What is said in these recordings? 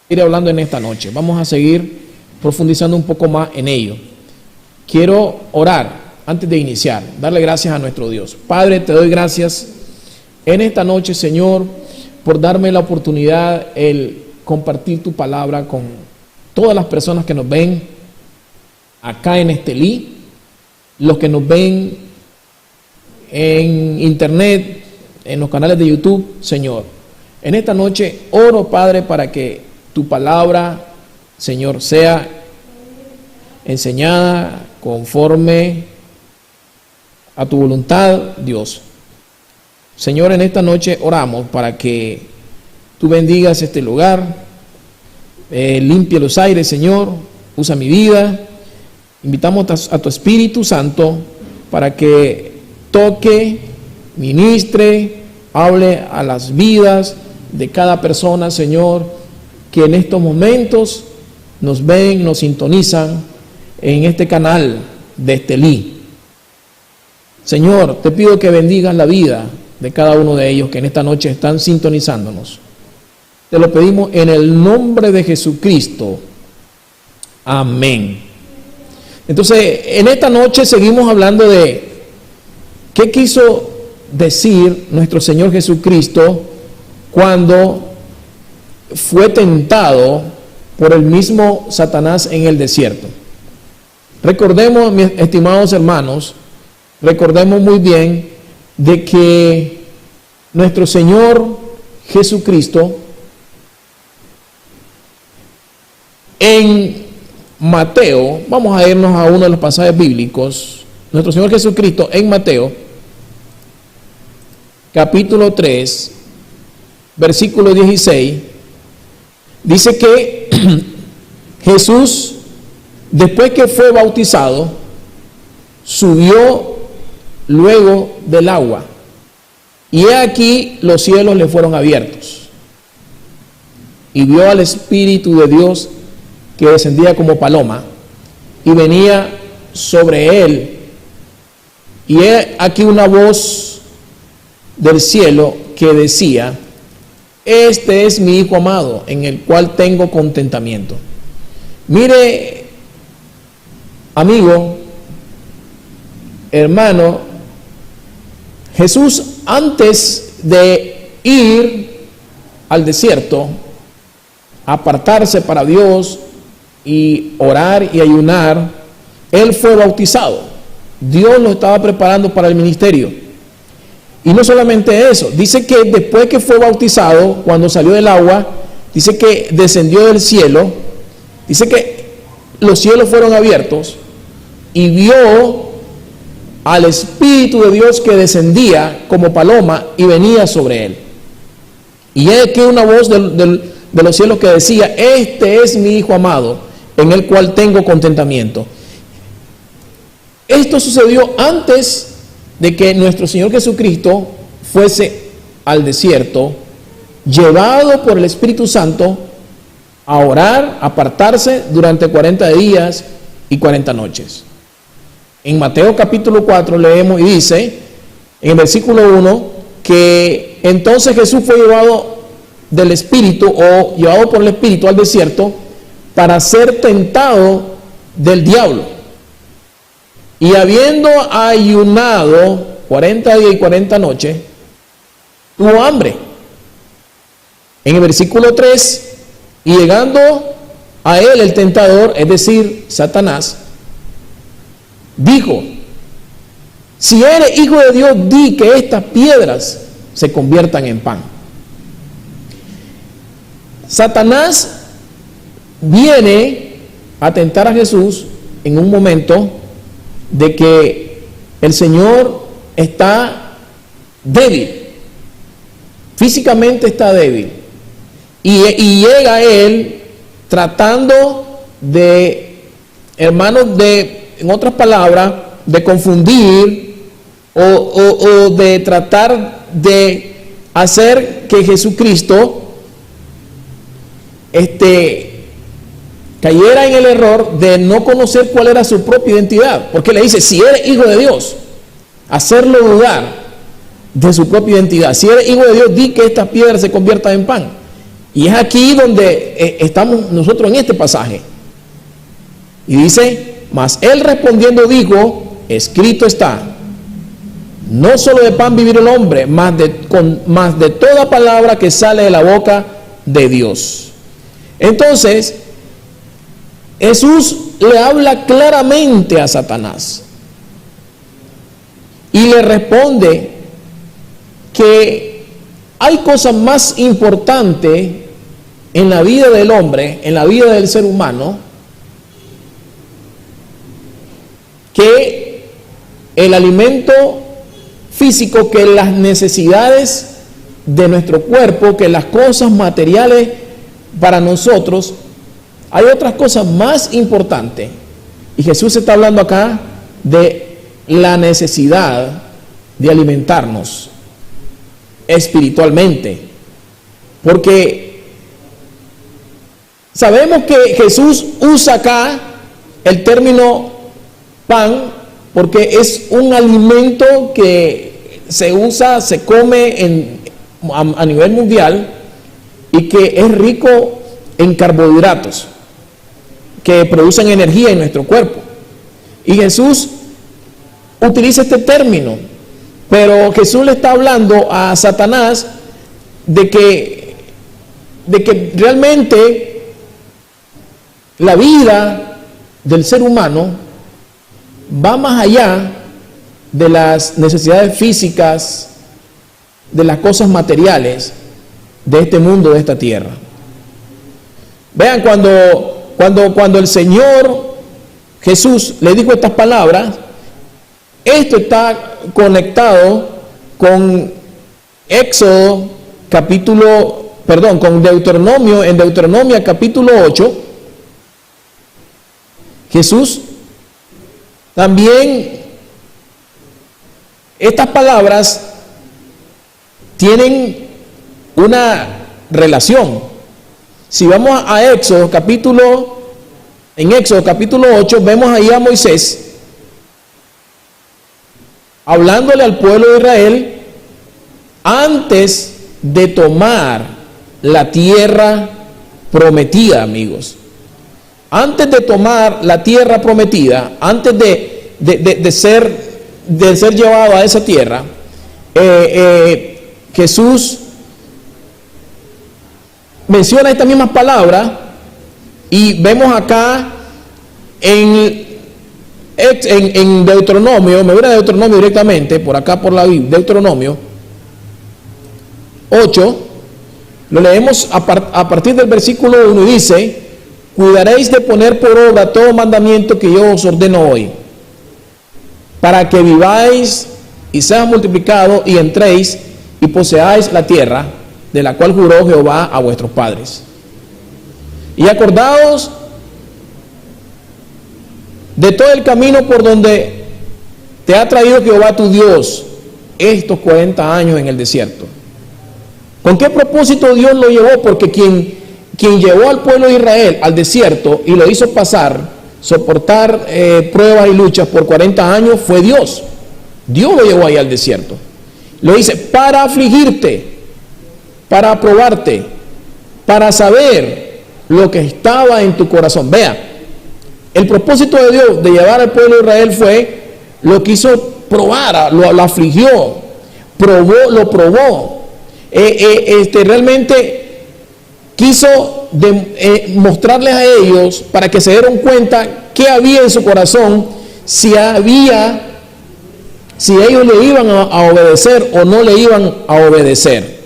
ir hablando en esta noche. Vamos a seguir profundizando un poco más en ello. Quiero orar antes de iniciar, darle gracias a nuestro Dios. Padre, te doy gracias en esta noche, Señor, por darme la oportunidad el compartir tu palabra con todas las personas que nos ven acá en Estelí, los que nos ven en internet, en los canales de YouTube, Señor. En esta noche oro, Padre, para que tu palabra, Señor, sea enseñada conforme a tu voluntad, Dios. Señor, en esta noche oramos para que tú bendigas este lugar, limpie los aires, Señor, usa mi vida. Invitamos a tu Espíritu Santo para que toque, ministre, hable a las vidas de cada persona, Señor, que en estos momentos nos ven, nos sintonizan en este canal de Estelí. Señor, te pido que bendigas la vida de cada uno de ellos que en esta noche están sintonizándonos. Te lo pedimos en el nombre de Jesucristo. Amén. Entonces, en esta noche seguimos hablando de qué quiso decir nuestro Señor Jesucristo cuando fue tentado por el mismo Satanás en el desierto. Recordemos, mis estimados hermanos, recordemos muy bien de que nuestro Señor Jesucristo en Mateo, vamos a irnos a uno de los pasajes bíblicos, nuestro Señor Jesucristo en Mateo, capítulo 3, versículo 16, dice que Jesús, después que fue bautizado, subió luego del agua, y he aquí los cielos le fueron abiertos, y vio al Espíritu de Dios que descendía como paloma, y venía sobre él, y he aquí una voz del cielo que decía: este es mi Hijo amado, en el cual tengo contentamiento. Mire, amigo, hermano, Jesús, antes de ir al desierto, apartarse para Dios y orar y ayunar, él fue bautizado. Dios lo estaba preparando para el ministerio. Y no solamente eso, dice que después que fue bautizado, cuando salió del agua, dice que descendió del cielo, dice que los cielos fueron abiertos y vio al Espíritu de Dios que descendía como paloma y venía sobre él. Y he aquí una voz de los cielos que decía: este es mi Hijo amado, en el cual tengo contentamiento. Esto sucedió antes de que nuestro Señor Jesucristo fuese al desierto, llevado por el Espíritu Santo a orar, a apartarse durante 40 días y 40 noches. En Mateo capítulo 4 leemos y dice, en el versículo 1, que entonces Jesús fue llevado del Espíritu, o llevado por el Espíritu al desierto, para ser tentado del diablo. Y habiendo ayunado 40 días y 40 noches, tuvo hambre. En el versículo 3, y llegando a él el tentador, es decir, Satanás, dijo: si eres Hijo de Dios, di que estas piedras se conviertan en pan. Satanás viene a tentar a Jesús en un momento de que el Señor está débil, físicamente está débil, y llega a él tratando de, hermanos, en otras palabras, de confundir o de tratar de hacer que Jesucristo cayera en el error de no conocer cuál era su propia identidad, porque le dice: si eres Hijo de Dios, hacerlo dudar de su propia identidad. Si eres Hijo de Dios, di que estas piedras se conviertan en pan. Y es aquí donde estamos nosotros en este pasaje. Y dice, mas él respondiendo dijo, escrito está, no solo de pan vivir el hombre, mas de toda palabra que sale de la boca de Dios. Entonces, Jesús le habla claramente a Satanás y le responde que hay cosas más importantes en la vida del hombre, en la vida del ser humano, que el alimento físico, que las necesidades de nuestro cuerpo, que las cosas materiales para nosotros. Hay otras cosas más importantes. Y Jesús está hablando acá de la necesidad de alimentarnos espiritualmente. Porque sabemos que Jesús usa acá el término pan porque es un alimento que se usa, se come a nivel mundial y que es rico en carbohidratos que producen energía en nuestro cuerpo. Y Jesús utiliza este término, pero Jesús le está hablando a Satanás de que realmente la vida del ser humano va más allá de las necesidades físicas, de las cosas materiales de este mundo, de esta tierra. Vean, cuando el Señor Jesús le dijo estas palabras, esto está conectado con con Deuteronomio, en Deuteronomio capítulo 8, Jesús también, estas palabras tienen una relación. Si vamos a Éxodo capítulo 8, vemos ahí a Moisés hablándole al pueblo de Israel antes de tomar la tierra prometida, amigos. Antes de tomar la tierra prometida, antes de ser llevado a esa tierra, Jesús menciona estas mismas palabras y vemos acá en Deuteronomio, me voy a Deuteronomio directamente, por acá por la Biblia, Deuteronomio 8, lo leemos a partir del versículo 1 y dice, cuidaréis de poner por obra todo mandamiento que yo os ordeno hoy, para que viváis y sean multiplicados y entréis y poseáis la tierra de la cual juró Jehová a vuestros padres. Y acordaos de todo el camino por donde te ha traído Jehová tu Dios estos 40 años en el desierto. ¿Con qué propósito Dios lo llevó? Porque quien llevó al pueblo de Israel al desierto y lo hizo soportar pruebas y luchas por 40 años fue Dios. Dios lo llevó ahí al desierto. Lo dice para afligirte, para probarte, para saber lo que estaba en tu corazón. Vea, el propósito de Dios de llevar al pueblo de Israel fue, lo quiso probar, lo afligió, lo probó. Realmente quiso mostrarles a ellos para que se dieran cuenta qué había en su corazón, si ellos le iban a obedecer o no le iban a obedecer.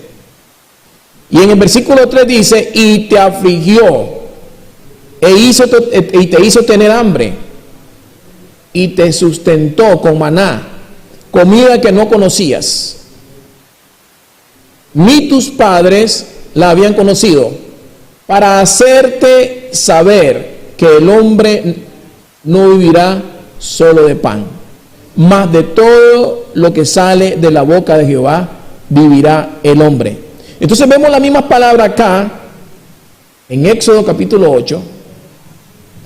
Y en el versículo 3 dice, y te afligió, y te hizo tener hambre, y te sustentó con maná, comida que no conocías, ni tus padres la habían conocido, para hacerte saber que el hombre no vivirá solo de pan, mas de todo lo que sale de la boca de Jehová vivirá el hombre. Entonces vemos la misma palabra acá en Éxodo capítulo 8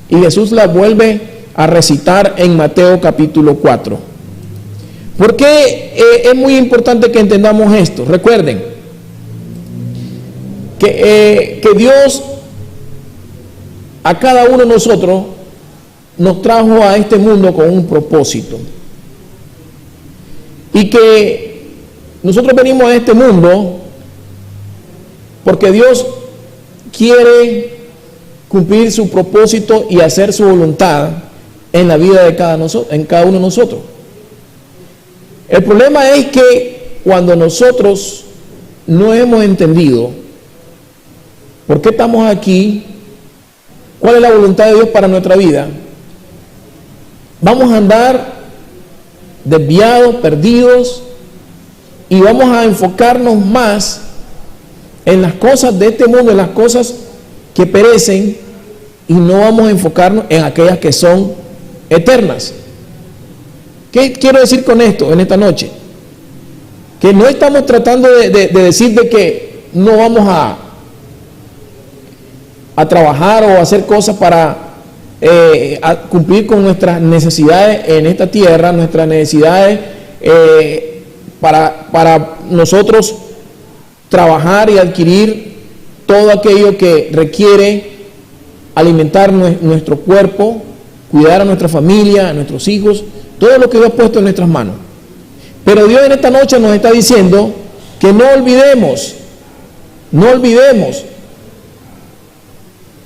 y Jesús la vuelve a recitar en Mateo capítulo 4. ¿Por qué es muy importante que entendamos esto? Recuerden, que Dios a cada uno de nosotros nos trajo a este mundo con un propósito. Y que nosotros venimos a este mundo porque Dios quiere cumplir su propósito y hacer su voluntad en la vida de cada uno de nosotros. El problema es que cuando nosotros no hemos entendido por qué estamos aquí, cuál es la voluntad de Dios para nuestra vida, vamos a andar desviados, perdidos, y vamos a enfocarnos más en las cosas de este mundo, en las cosas que perecen, y no vamos a enfocarnos en aquellas que son eternas. ¿Qué quiero decir con esto en esta noche? Que no estamos tratando de decir de que no vamos a trabajar o hacer cosas para a cumplir con nuestras necesidades en esta tierra, nuestras necesidades para nosotros trabajar y adquirir todo aquello que requiere alimentar nuestro cuerpo, cuidar a nuestra familia, a nuestros hijos, todo lo que Dios ha puesto en nuestras manos. Pero Dios en esta noche nos está diciendo que no olvidemos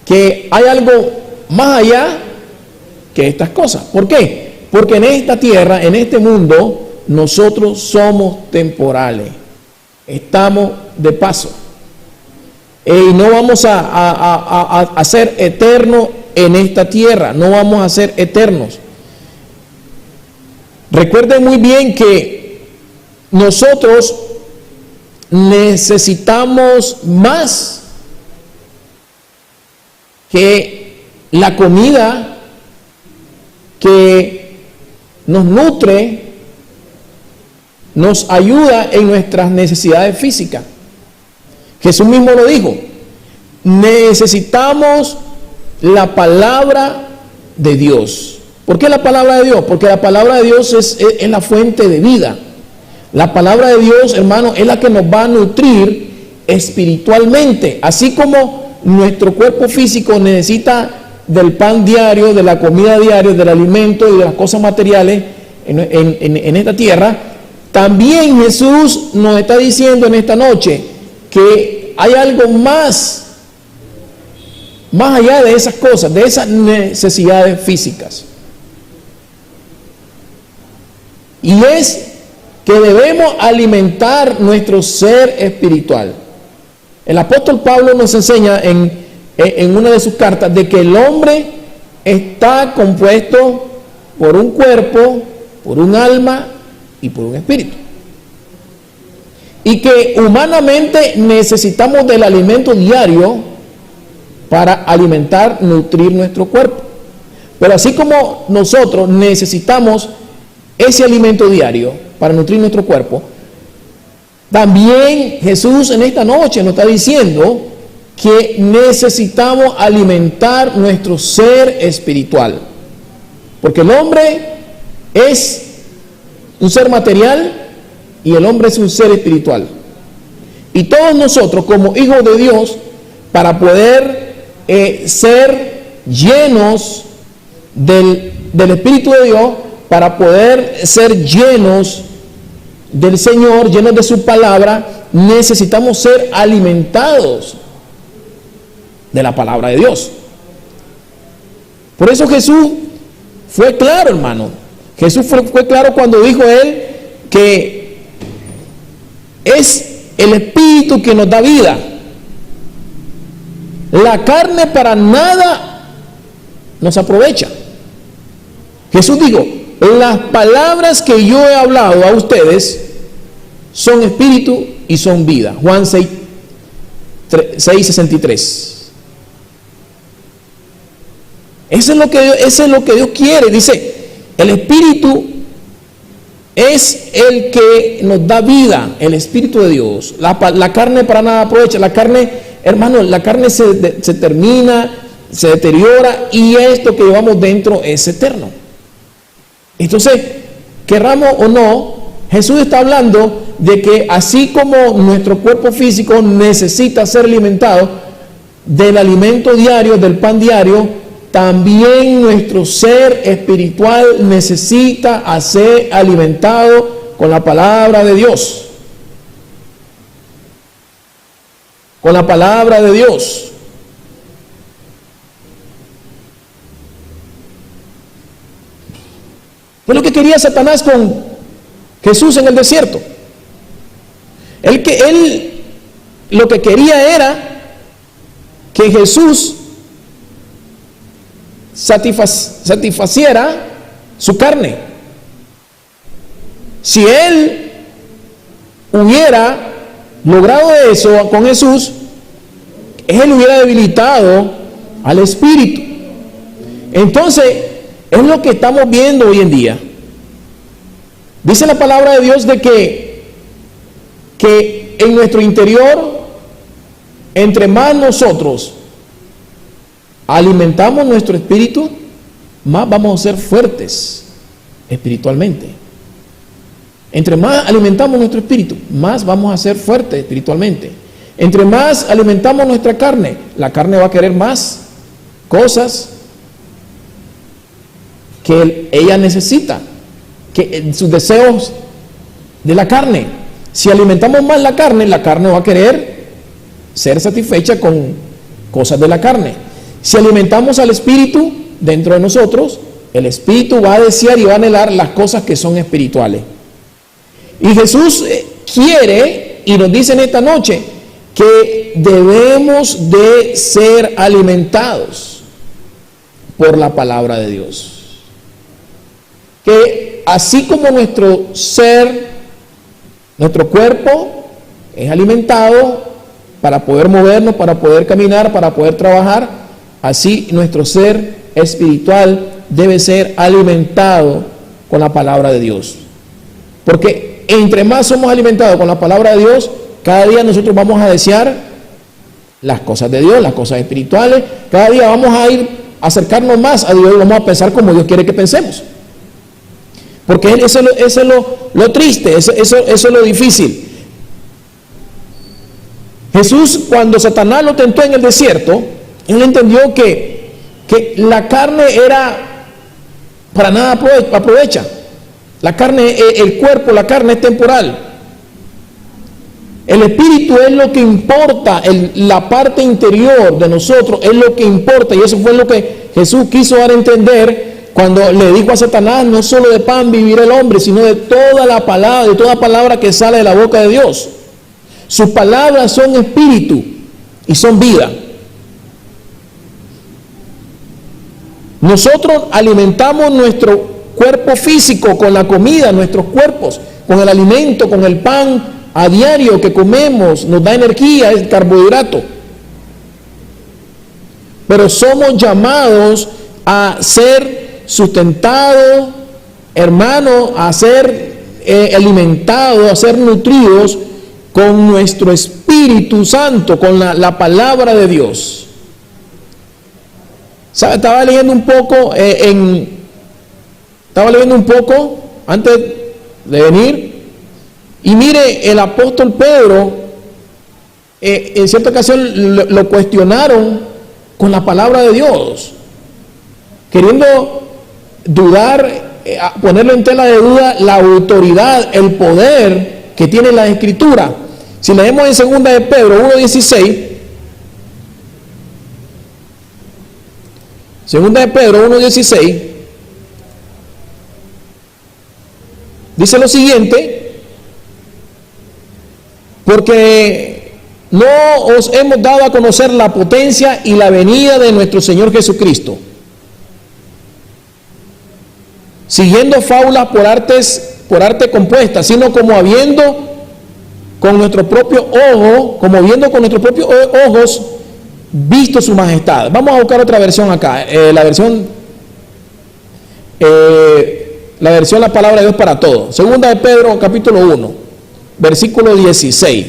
que hay algo más allá que estas cosas. ¿Por qué? Porque en esta tierra, en este mundo, nosotros somos temporales. Estamos de paso. Y no vamos a ser eternos en esta tierra. No vamos a ser eternos. Recuerden muy bien que nosotros necesitamos más que la comida que nos nutre, nos ayuda en nuestras necesidades físicas. Jesús mismo lo dijo: necesitamos la palabra de Dios. ¿Por qué la palabra de Dios? Porque la palabra de Dios es la fuente de vida. La palabra de Dios, hermano, es la que nos va a nutrir espiritualmente, así como nuestro cuerpo físico necesita del pan diario, de la comida diaria, del alimento y de las cosas materiales en esta tierra. También Jesús nos está diciendo en esta noche que hay algo más allá de esas cosas, de esas necesidades físicas. Y es que debemos alimentar nuestro ser espiritual. El apóstol Pablo nos enseña en una de sus cartas de que el hombre está compuesto por un cuerpo, por un alma y por un espíritu. Y que humanamente necesitamos del alimento diario para alimentar, nutrir nuestro cuerpo. Pero así como nosotros necesitamos ese alimento diario para nutrir nuestro cuerpo, también Jesús en esta noche nos está diciendo que necesitamos alimentar nuestro ser espiritual. Porque el hombre es un ser material y el hombre es un ser espiritual. Y todos nosotros, como hijos de Dios, para poder ser llenos del Espíritu de Dios, para poder ser llenos del Señor, llenos de su palabra, necesitamos ser alimentados de la palabra de Dios. Por eso Jesús fue claro, hermano. Jesús fue claro cuando dijo él que es el Espíritu que nos da vida. La carne para nada nos aprovecha. Jesús dijo: las palabras que yo he hablado a ustedes son espíritu y son vida. Juan 6:63. Eso es lo que Dios quiere. Dice: el espíritu es el que nos da vida, el Espíritu de Dios. La carne para nada aprovecha. La carne, hermano, la carne se termina, se deteriora, y esto que llevamos dentro es eterno. Entonces, querramos o no, Jesús está hablando de que así como nuestro cuerpo físico necesita ser alimentado del alimento diario, del pan diario, también nuestro ser espiritual necesita ser alimentado con la palabra de Dios. Con la palabra de Dios. ¿Qué es lo que quería Satanás con Jesús en el desierto? Él lo que quería era que Jesús satisfaciera su carne. Si él hubiera logrado eso con Jesús, él hubiera debilitado al espíritu. Entonces, es lo que estamos viendo hoy en día. Dice la palabra de Dios de que en nuestro interior, entre más nosotros alimentamos nuestro espíritu, más vamos a ser fuertes espiritualmente. Entre más alimentamos nuestro espíritu, más vamos a ser fuertes espiritualmente. Entre más alimentamos nuestra carne, la carne va a querer más cosas que ella necesita, que sus deseos de la carne. Si alimentamos más la carne va a querer ser satisfecha con cosas de la carne. Si alimentamos al espíritu dentro de nosotros, el espíritu va a desear y va a anhelar las cosas que son espirituales. Y Jesús quiere y nos dice en esta noche que debemos de ser alimentados por la palabra de Dios. Que así como nuestro ser, nuestro cuerpo es alimentado para poder movernos, para poder caminar, para poder trabajar, así nuestro ser espiritual debe ser alimentado con la palabra de Dios. Porque entre más somos alimentados con la palabra de Dios, cada día nosotros vamos a desear las cosas de Dios, las cosas espirituales. Cada día vamos a ir a acercarnos más a Dios y vamos a pensar como Dios quiere que pensemos. Porque eso es lo triste, eso es lo difícil. Jesús, cuando Satanás lo tentó en el desierto, él entendió que la carne era para nada aprovecha. La carne, el cuerpo, la carne es temporal. El espíritu es lo que importa, la parte interior de nosotros es lo que importa. Y eso fue lo que Jesús quiso dar a entender cuando le dijo a Satanás: no solo de pan vivirá el hombre, sino de toda la palabra, de toda palabra que sale de la boca de Dios. Sus palabras son espíritu y son vida. Nosotros alimentamos nuestro cuerpo físico con la comida, nuestros cuerpos, con el alimento, con el pan a diario que comemos, nos da energía, es carbohidrato. Pero somos llamados a ser sustentados, hermanos, a ser alimentados, a ser nutridos con nuestro Espíritu Santo, con la palabra de Dios. ¿Sabe? Estaba leyendo un poco antes de venir, y mire, el apóstol Pedro en cierta ocasión lo cuestionaron con la palabra de Dios, queriendo dudar, ponerlo en tela de duda la autoridad, el poder que tiene la Escritura. Si leemos en 2 de Pedro 1:16, 2 de Pedro 1:16, dice lo siguiente: porque no os hemos dado a conocer la potencia y la venida de nuestro Señor Jesucristo, siguiendo fábulas por arte compuesta, sino como viendo con nuestros propios ojos visto su majestad. Vamos a buscar otra versión acá, la versión La Palabra de Dios para Todos. 2 de Pedro capítulo 1, versículo 16.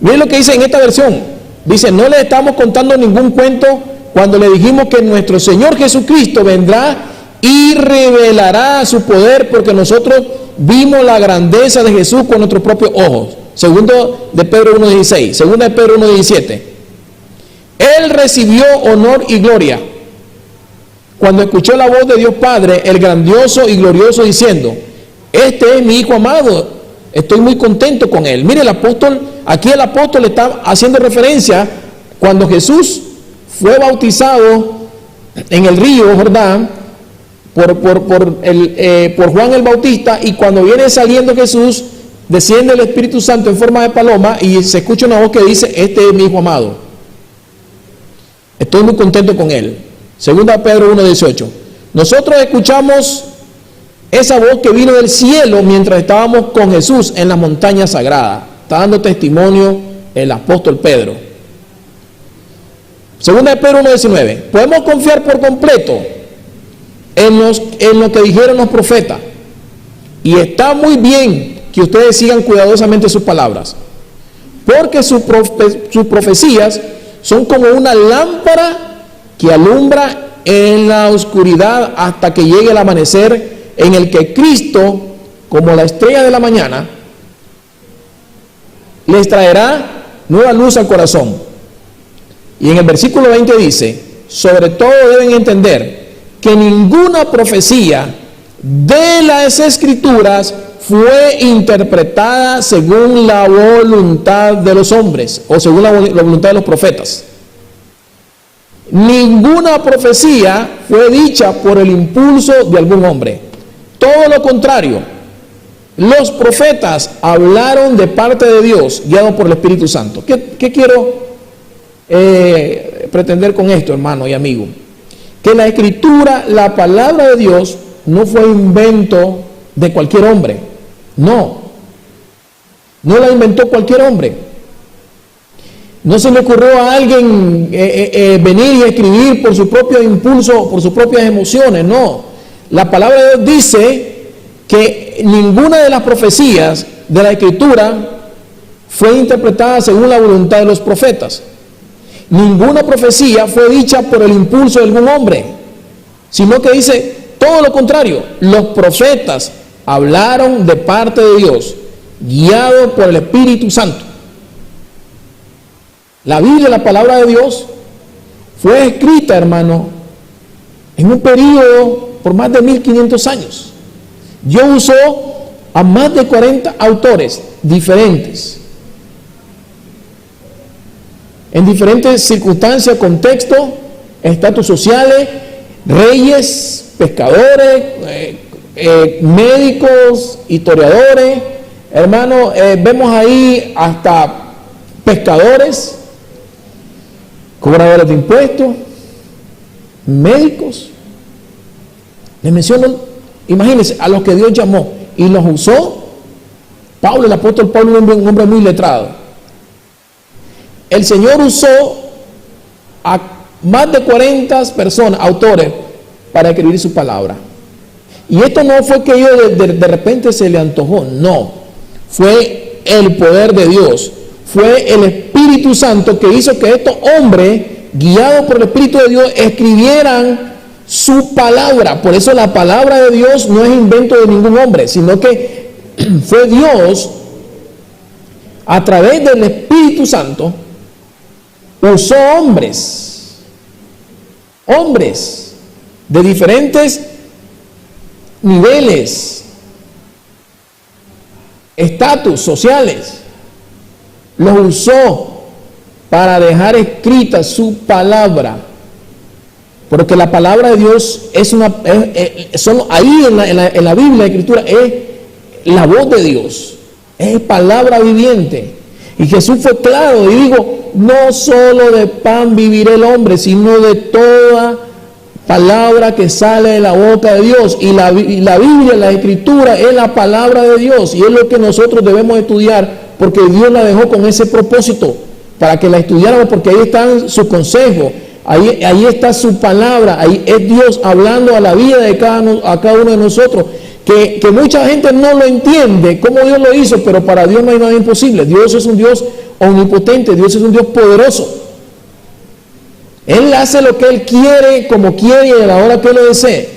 Miren lo que dice en esta versión. Dice: no le estamos contando ningún cuento cuando le dijimos que nuestro Señor Jesucristo vendrá y revelará su poder, porque nosotros vimos la grandeza de Jesús con nuestros propios ojos. Segundo de Pedro 1:16, segunda de Pedro 1:17. Él recibió honor y gloria cuando escuchó la voz de Dios Padre, el grandioso y glorioso, diciendo: este es mi Hijo amado, estoy muy contento con él. Mire, aquí el apóstol está haciendo referencia cuando Jesús fue bautizado en el río Jordán por Juan el Bautista, y cuando viene saliendo Jesús, desciende el Espíritu Santo en forma de paloma y se escucha una voz que dice: este es mi Hijo amado, estoy muy contento con él. Segunda de Pedro 1:18. Nosotros escuchamos esa voz que vino del cielo mientras estábamos con Jesús en la montaña sagrada. Está dando testimonio el apóstol Pedro. Segunda de Pedro 1:19. Podemos confiar por completo en lo que dijeron los profetas, y está muy bien que ustedes sigan cuidadosamente sus palabras, porque sus profecías son como una lámpara que alumbra en la oscuridad hasta que llegue el amanecer, en el que Cristo, como la estrella de la mañana, les traerá nueva luz al corazón. Y en el versículo 20 dice: sobre todo deben entender que ninguna profecía de las Escrituras fue interpretada según la voluntad de los hombres, o según la voluntad de los profetas. Ninguna profecía fue dicha por el impulso de algún hombre. Todo lo contrario, los profetas hablaron de parte de Dios, guiados por el Espíritu Santo. ¿Qué quiero pretender con esto, hermano y amigo? Que la Escritura, la palabra de Dios, no fue invento de cualquier hombre. No la inventó cualquier hombre. No se le ocurrió a alguien venir y escribir por su propio impulso, por sus propias emociones. No, la palabra de Dios dice que ninguna de las profecías de la Escritura fue interpretada según la voluntad de los profetas. Ninguna profecía fue dicha por el impulso de algún hombre, sino que dice todo lo contrario. Los profetas hablaron de parte de Dios, guiados por el Espíritu Santo. La Biblia, la palabra de Dios, fue escrita, hermano, en un periodo por más de 1500 años. Dios usó a más de 40 autores diferentes, en diferentes circunstancias, contextos, estatus sociales, reyes, pescadores, médicos, historiadores. Hermano, vemos ahí hasta pescadores, cobradores de impuestos, médicos. Les menciono, imagínense, a los que Dios llamó y los usó. Pablo, el apóstol Pablo, un hombre muy letrado. El Señor usó a más de 40 personas, autores, para escribir su palabra. Y esto no fue que ellos de repente se le antojó, no. Fue el poder de Dios. Fue el Espíritu Santo que hizo que estos hombres, guiados por el Espíritu de Dios, escribieran su palabra. Por eso la palabra de Dios no es invento de ningún hombre, sino que fue Dios, a través del Espíritu Santo, usó hombres de diferentes niveles, estatus sociales. Los usó para dejar escrita su palabra, porque la palabra de Dios es ahí en la Biblia, la Escritura, es la voz de Dios, es palabra viviente. Y Jesús fue claro y dijo: no solo de pan vivirá el hombre, sino de toda palabra que sale de la boca de Dios. Y la Biblia, la Escritura, es la palabra de Dios, y es lo que nosotros debemos estudiar, porque Dios la dejó con ese propósito, para que la estudiáramos, porque ahí están sus consejos, ahí está su palabra, ahí es Dios hablando a la vida de cada uno de nosotros, que mucha gente no lo entiende, cómo Dios lo hizo, pero para Dios no hay nada imposible. Dios es un Dios omnipotente, Dios es un Dios poderoso. Él hace lo que Él quiere, como quiere y a la hora que Él lo desee.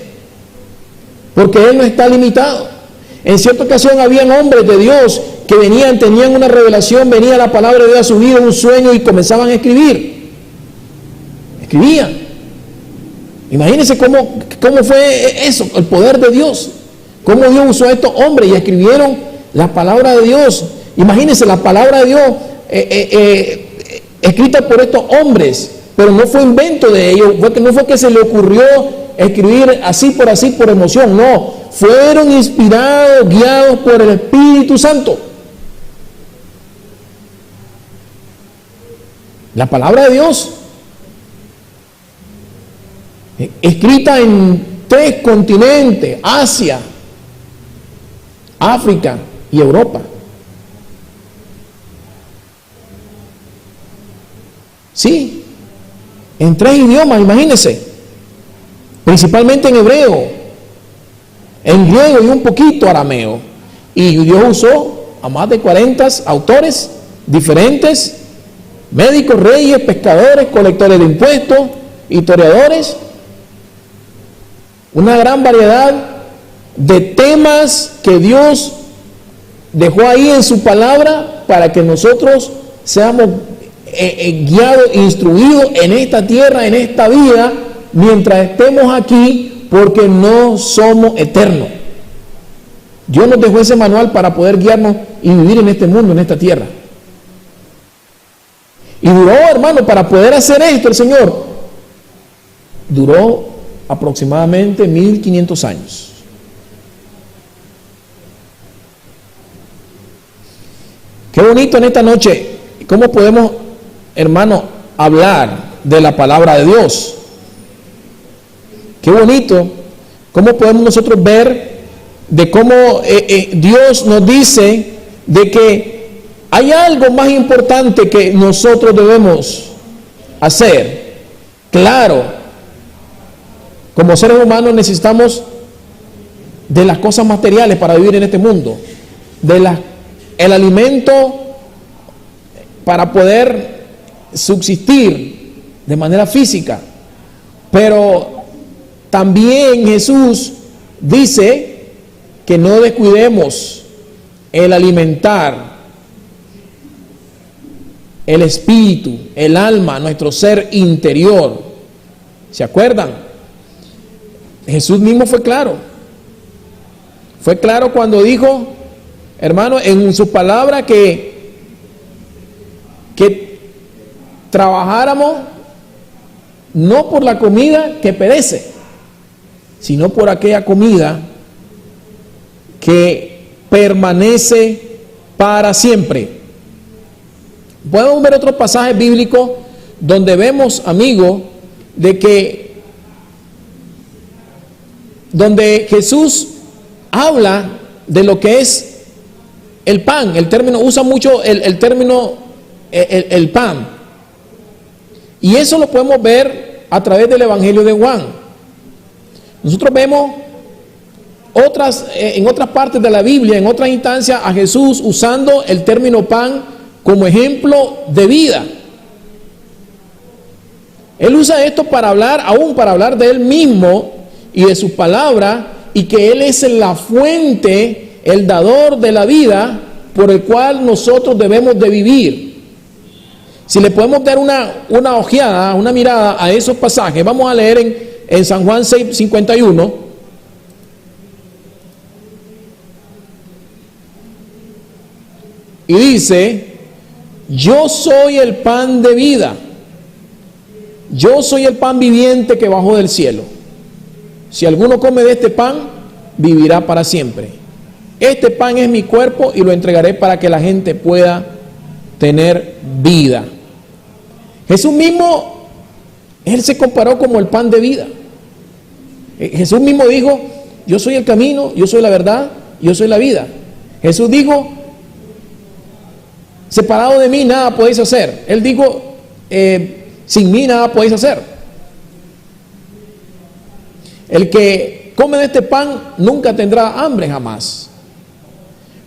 porque Él no está limitado. En cierta ocasión habían hombres de Dios que venían, tenían una revelación, venía la palabra de Dios a su vida, un sueño, y comenzaban a escribir. Escribían. Imagínense cómo fue eso, el poder de Dios. Cómo Dios usó a estos hombres y escribieron la palabra de Dios. Imagínense la palabra de Dios escrita por estos hombres, pero no fue invento de ellos, no fue que se le ocurrió escribir así por emoción, no, fueron inspirados, guiados por el Espíritu Santo. La palabra de Dios, escrita en 3 continentes, Asia, África y Europa. Sí, en 3 idiomas, imagínense, principalmente en hebreo, en griego y un poquito arameo. Y Dios usó a más de 40 autores diferentes, médicos, reyes, pescadores, colectores de impuestos, historiadores, una gran variedad de temas que Dios dejó ahí en su palabra para que nosotros seamos guiados, instruidos en esta tierra, en esta vida, mientras estemos aquí, porque no somos eternos. Dios nos dejó ese manual para poder guiarnos y vivir en este mundo, en esta tierra. Y duró, hermano, para poder hacer esto, el Señor duró aproximadamente 1500 años. Qué bonito en esta noche, cómo podemos, hermano, hablar de la palabra de Dios. Qué bonito, cómo podemos nosotros ver de cómo Dios nos dice de que hay algo más importante que nosotros debemos hacer. Claro, como seres humanos necesitamos de las cosas materiales para vivir en este mundo, el alimento para poder subsistir de manera física, pero también Jesús dice que no descuidemos el alimentar el espíritu, el alma, nuestro ser interior. ¿Se acuerdan? Jesús mismo fue claro. Fue claro cuando dijo, hermano, en su palabra que trabajáramos no por la comida que perece, sino por aquella comida que permanece para siempre. Podemos ver otros pasajes bíblicos donde vemos, amigos, de que donde Jesús habla de lo que es el pan. El término, usa mucho el término el pan. Y eso lo podemos ver a través del Evangelio de Juan. Nosotros vemos en otras partes de la Biblia, en otras instancias, a Jesús usando el término pan como ejemplo de vida. Él usa esto para hablar, aún para hablar de Él mismo y de su palabra, y que Él es la fuente, el dador de la vida por el cual nosotros debemos de vivir. Si le podemos dar una ojeada, una mirada a esos pasajes, vamos a leer en San Juan 6:51. Y dice: yo soy el pan de vida, yo soy el pan viviente que bajó del cielo. Si alguno come de este pan, vivirá para siempre. Este pan es mi cuerpo y lo entregaré para que la gente pueda tener vida. Jesús mismo, Él se comparó como el pan de vida. Jesús mismo dijo: yo soy el camino, yo soy la verdad, yo soy la vida. Jesús dijo: separado de mí nada podéis hacer. Él dijo: sin mí nada podéis hacer. El que come de este pan nunca tendrá hambre jamás.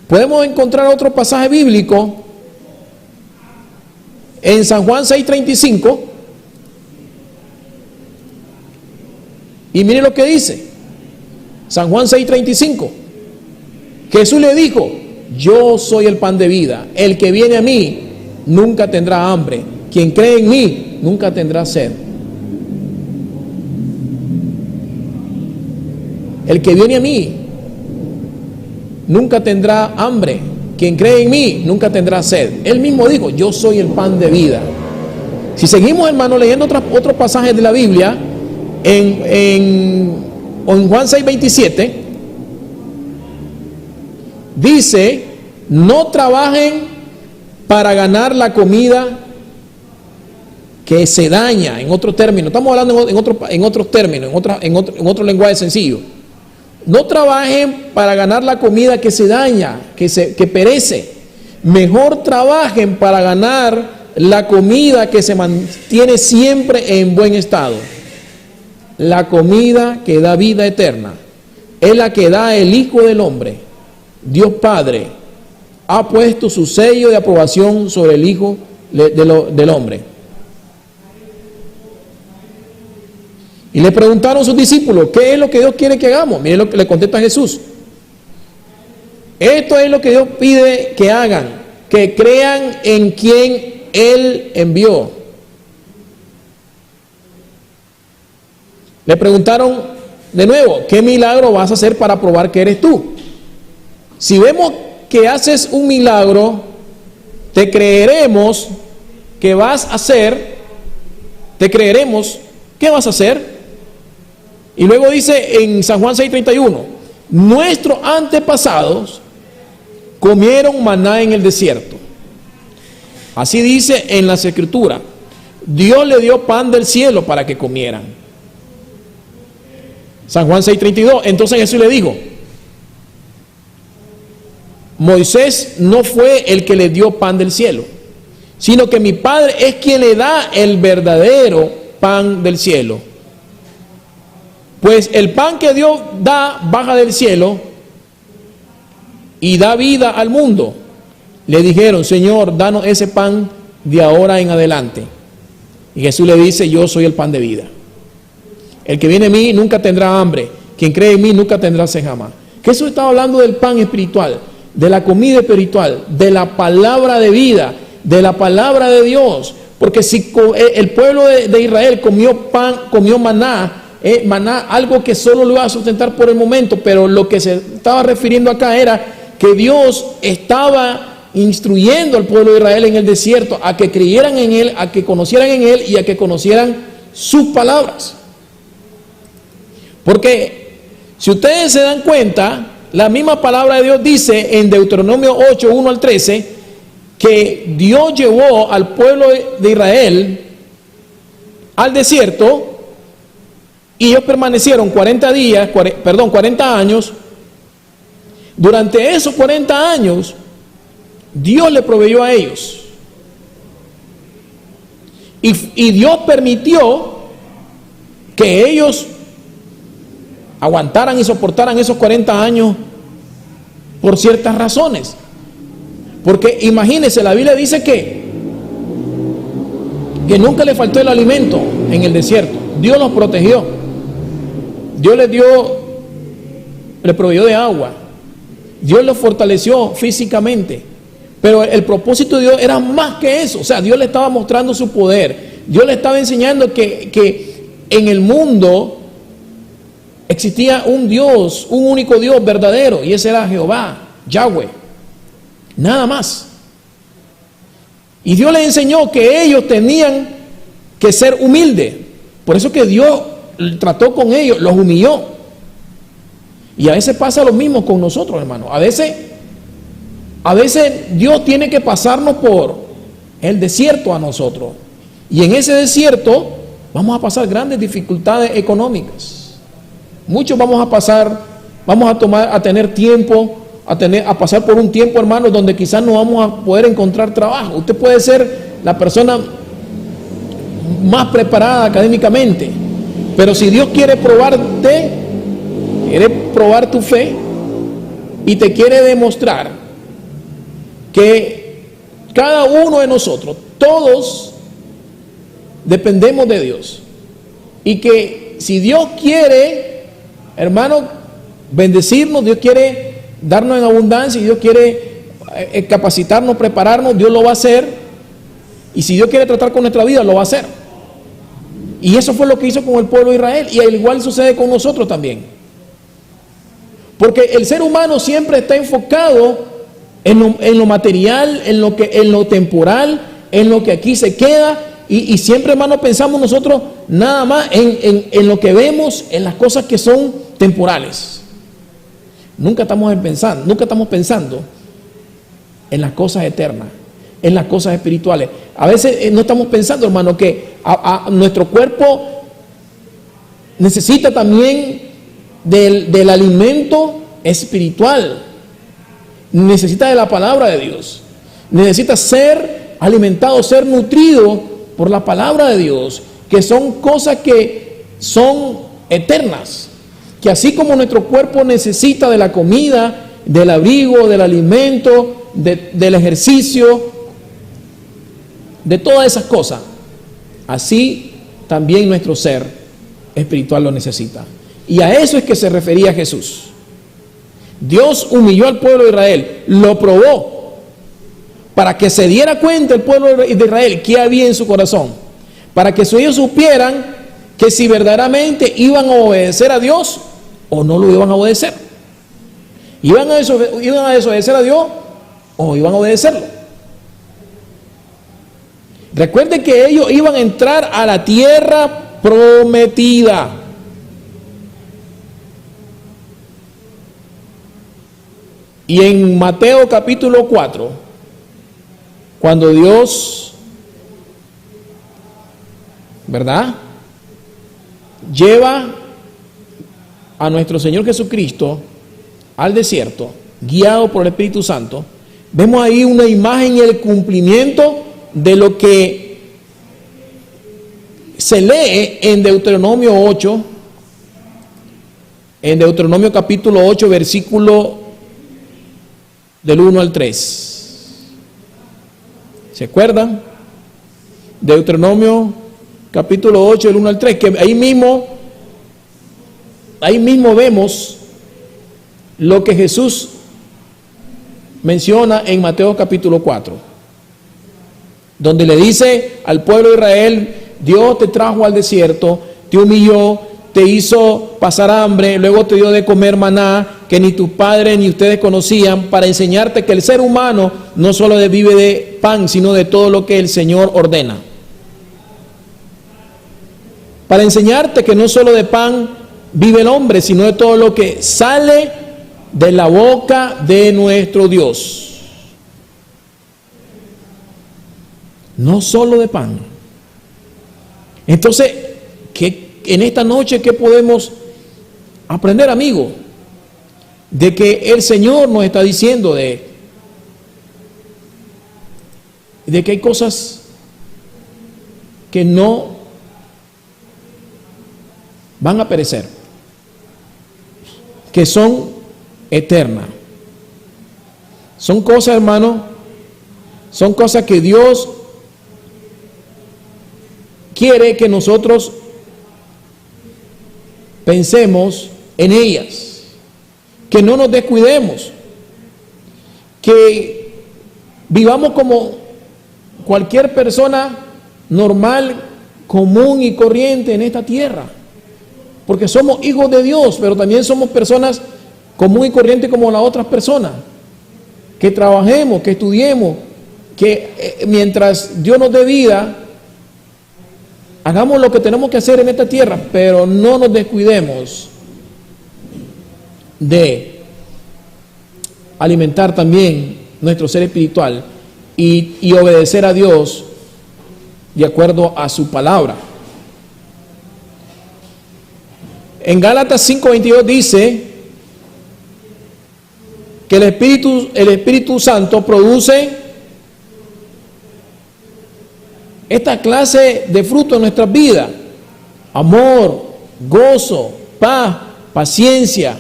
Podemos encontrar otro pasaje bíblico en San Juan 6:35. Y mire lo que dice: San Juan 6:35. Jesús le dijo: yo soy el pan de vida. El que viene a mí nunca tendrá hambre. Quien cree en mí nunca tendrá sed. El que viene a mí nunca tendrá hambre. Quien cree en mí nunca tendrá sed. Él mismo dijo: yo soy el pan de vida. Si seguimos, hermano, leyendo otros pasajes de la Biblia, en Juan 6:27, dice: no trabajen para ganar la comida que se daña. En otro término, estamos hablando en otros términos, en otro lenguaje sencillo. No trabajen para ganar la comida que se daña, que perece. Mejor trabajen para ganar la comida que se mantiene siempre en buen estado. La comida que da vida eterna es la que da el Hijo del Hombre. Dios Padre ha puesto su sello de aprobación sobre el Hijo del Hombre. Y le preguntaron sus discípulos: ¿qué es lo que Dios quiere que hagamos? Miren lo que le contesta Jesús: esto es lo que Dios pide que hagan, que crean en quien Él envió. Le preguntaron de nuevo: ¿qué milagro vas a hacer para probar que eres tú? Si vemos que haces un milagro, te creeremos que vas a hacer, te creeremos que vas a hacer. Y luego dice en San Juan 6:31: nuestros antepasados comieron maná en el desierto. Así dice en las Escrituras: Dios le dio pan del cielo para que comieran. San Juan 6:32. Entonces Jesús le dijo: Moisés no fue el que le dio pan del cielo, sino que mi Padre es quien le da el verdadero pan del cielo. Pues el pan que Dios da baja del cielo y da vida al mundo. Le dijeron: Señor, danos ese pan de ahora en adelante. Y Jesús le dice: yo soy el pan de vida. El que viene a mí nunca tendrá hambre. Quien cree en mí nunca tendrá sed jamás. Jesús estaba hablando del pan espiritual, de la comida espiritual, de la palabra de vida, de la palabra de Dios. Porque si el pueblo de Israel comió pan, comió maná, algo que solo lo iba a sustentar por el momento, pero lo que se estaba refiriendo acá era que Dios estaba instruyendo al pueblo de Israel en el desierto a que creyeran en Él, a que conocieran en Él y a que conocieran sus palabras. Porque si ustedes se dan cuenta, la misma palabra de Dios dice en Deuteronomio 8, 1 al 13, que Dios llevó al pueblo de Israel al desierto y ellos permanecieron 40 años. Durante esos 40 años, Dios le proveyó a ellos. Y Dios permitió que ellos aguantaran y soportaran esos 40 años por ciertas razones. Porque imagínense, la Biblia dice que nunca le faltó el alimento en el desierto. Dios los protegió. Dios le proveyó de agua. Dios los fortaleció físicamente. Pero el propósito de Dios era más que eso. O sea, Dios le estaba mostrando su poder. Dios le estaba enseñando que en el mundo existía un Dios, un único Dios verdadero, y ese era Jehová, Yahweh. Nada más. Y Dios les enseñó que ellos tenían que ser humildes. Por eso que Dios trató con ellos, los humilló. Y a veces pasa lo mismo con nosotros, hermanos. A veces Dios tiene que pasarnos por el desierto a nosotros. Y en ese desierto vamos a pasar grandes dificultades económicas. Muchos vamos a tener tiempo, a pasar por un tiempo, hermanos, donde quizás no vamos a poder encontrar trabajo. Usted puede ser la persona más preparada académicamente, pero si Dios quiere probarte, quiere probar tu fe y te quiere demostrar que cada uno de nosotros, todos dependemos de Dios, y que si Dios quiere, hermano, bendecirnos, Dios quiere darnos en abundancia y Dios quiere capacitarnos, prepararnos, Dios lo va a hacer. Y si Dios quiere tratar con nuestra vida, lo va a hacer. Y eso fue lo que hizo con el pueblo de Israel, y al igual sucede con nosotros también. Porque el ser humano siempre está enfocado en lo material, en lo temporal, en lo que aquí se queda, y siempre, hermano, pensamos nosotros nada más en lo que vemos, en las cosas que son temporales. Nunca estamos pensando en las cosas eternas, en las cosas espirituales. A veces no estamos pensando, hermano, que nuestro cuerpo necesita también del alimento espiritual, necesita de la palabra de Dios, necesita ser alimentado, ser nutrido por la palabra de Dios, que son cosas que son eternas, que así como nuestro cuerpo necesita de la comida, del abrigo, del alimento, del ejercicio, de todas esas cosas, así también nuestro ser espiritual lo necesita. Y a eso es que se refería Jesús. Dios humilló al pueblo de Israel, lo probó, para que se diera cuenta el pueblo de Israel qué había en su corazón, para que ellos supieran que si verdaderamente iban a obedecer a Dios o no lo iban a obedecer. ¿Iban a desobedecer a Dios o iban a obedecerlo? Recuerden que ellos iban a entrar a la tierra prometida. Y en Mateo capítulo 4, cuando Dios, ¿verdad?, lleva a nuestro Señor Jesucristo al desierto, guiado por el Espíritu Santo, vemos ahí una imagen y el cumplimiento de lo que se lee en Deuteronomio 8, en Deuteronomio capítulo 8, versículo del 1 al 3. ¿Se acuerdan? Deuteronomio capítulo 8, del 1 al 3, que ahí mismo vemos lo que Jesús menciona en Mateo capítulo 4, donde le dice al pueblo de Israel: Dios te trajo al desierto, te humilló, te hizo pasar hambre, luego te dio de comer maná que ni tus padres ni ustedes conocían, para enseñarte que el ser humano no solo vive de pan, sino de todo lo que el Señor ordena. Para enseñarte que no solo de pan vive el hombre, sino de todo lo que sale de la boca de nuestro Dios. No solo de pan. Entonces, en esta noche, ¿qué podemos aprender, amigo? De que el Señor nos está diciendo de que hay cosas que no van a perecer, que son eternas. Son cosas, hermano, son cosas que Dios quiere que nosotros pensemos en ellas, que no nos descuidemos, que vivamos como cualquier persona normal, común y corriente en esta tierra, porque somos hijos de Dios, pero también somos personas común y corriente como las otras personas, que trabajemos, que estudiemos, que mientras Dios nos dé vida, hagamos lo que tenemos que hacer en esta tierra, pero no nos descuidemos de alimentar también nuestro ser espiritual y obedecer a Dios de acuerdo a su palabra. En Gálatas 5:22 dice que el Espíritu Santo produce esta clase de fruto en nuestras vidas: amor, gozo, paz, paciencia,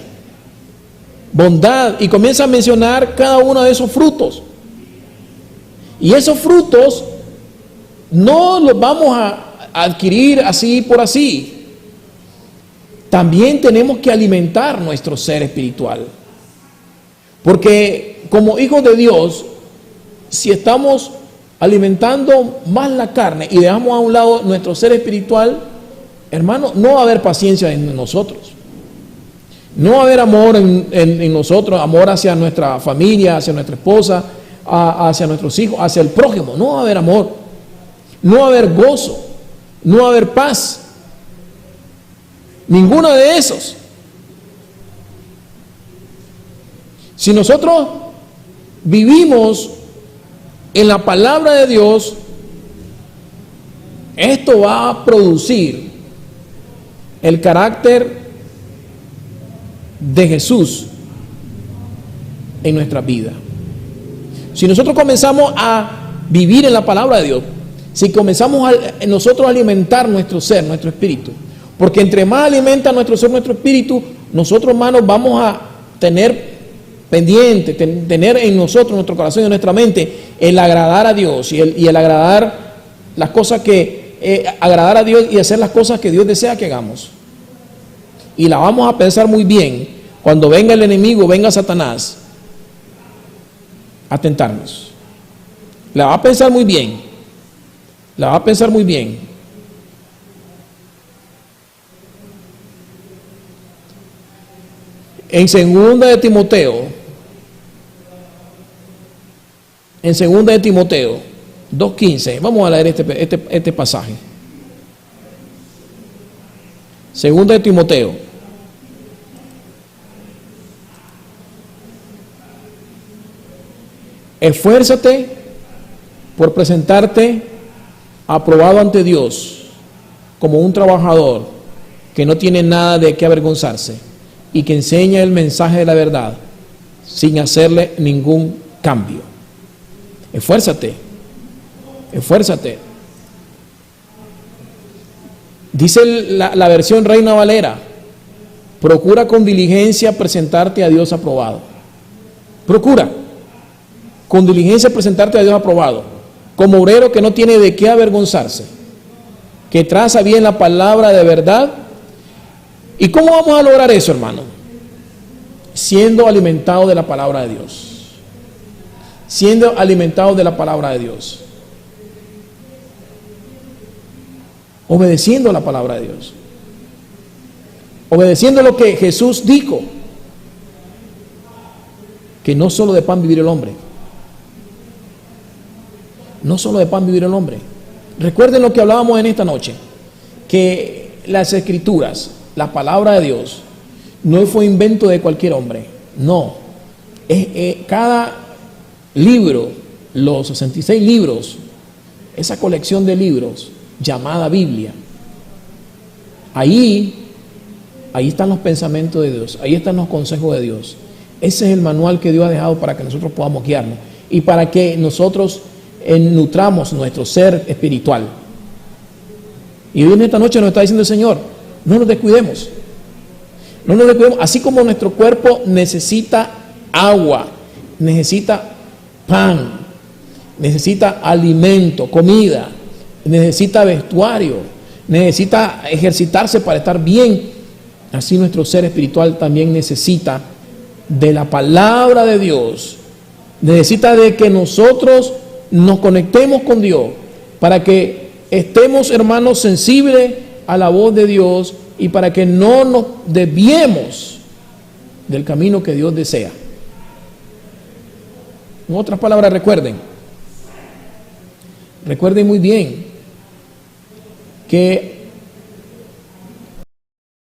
bondad, y comienza a mencionar cada uno de esos frutos. Y esos frutos no los vamos a adquirir así por así. también tenemos que alimentar nuestro ser espiritual. Porque como hijos de Dios, si estamos alimentando más la carne y dejamos a un lado nuestro ser espiritual, hermano, no va a haber paciencia en nosotros. No va a haber amor en nosotros, amor hacia nuestra familia, hacia nuestra esposa, hacia nuestros hijos, hacia el prójimo. No va a haber amor. No va a haber gozo. No va a haber paz. Ninguno de esos. Si nosotros vivimos en la palabra de Dios, esto va a producir el carácter de Jesús en nuestra vida. Si nosotros comenzamos a vivir en la palabra de Dios, si comenzamos nosotros a alimentar nuestro ser, nuestro espíritu, porque entre más alimenta nuestro ser, nuestro espíritu, nosotros, hermanos, vamos a tener pendiente, tener en nosotros, en nuestro corazón y en nuestra mente, el agradar a Dios y el agradar las cosas agradar a Dios y hacer las cosas que Dios desea que hagamos. Y la vamos a pensar muy bien cuando venga el enemigo, venga Satanás a tentarnos. La va a pensar muy bien. La va a pensar muy bien. En 2 de Timoteo, 2:15, vamos a leer este pasaje. 2 de Timoteo. Esfuérzate por presentarte aprobado ante Dios como un trabajador que no tiene nada de qué avergonzarse y que enseña el mensaje de la verdad sin hacerle ningún cambio. Esfuérzate, esfuérzate. Dice la versión Reina Valera: procura con diligencia presentarte a Dios aprobado. Procura con diligencia presentarte a Dios aprobado, como obrero que no tiene de qué avergonzarse, que traza bien la palabra de verdad. ¿Y cómo vamos a lograr eso, hermano? Siendo alimentados de la palabra de Dios. Siendo alimentados de la palabra de Dios. Obedeciendo la palabra de Dios. Obedeciendo lo que Jesús dijo, que no solo de pan vivir el hombre. No solo de pan vivir el hombre. Recuerden lo que hablábamos en esta noche, que las escrituras, la palabra de Dios, no fue invento de cualquier hombre. No. Cada libro, los 66 libros, esa colección de libros llamada Biblia, ahí están los pensamientos de Dios, ahí están los consejos de Dios. Ese es el manual que Dios ha dejado para que nosotros podamos guiarnos y para que nosotros nutramos nuestro ser espiritual. Y hoy en esta noche nos está diciendo el Señor: no nos descuidemos. No nos descuidemos. Así como nuestro cuerpo necesita agua, necesita pan, necesita alimento, comida, necesita vestuario, necesita ejercitarse para estar bien, así nuestro ser espiritual también necesita de la palabra de Dios. Necesita de que nosotros nos conectemos con Dios para que estemos, hermanos, sensibles a la voz de Dios y para que no nos desviemos del camino que Dios desea. En otras palabras, recuerden muy bien que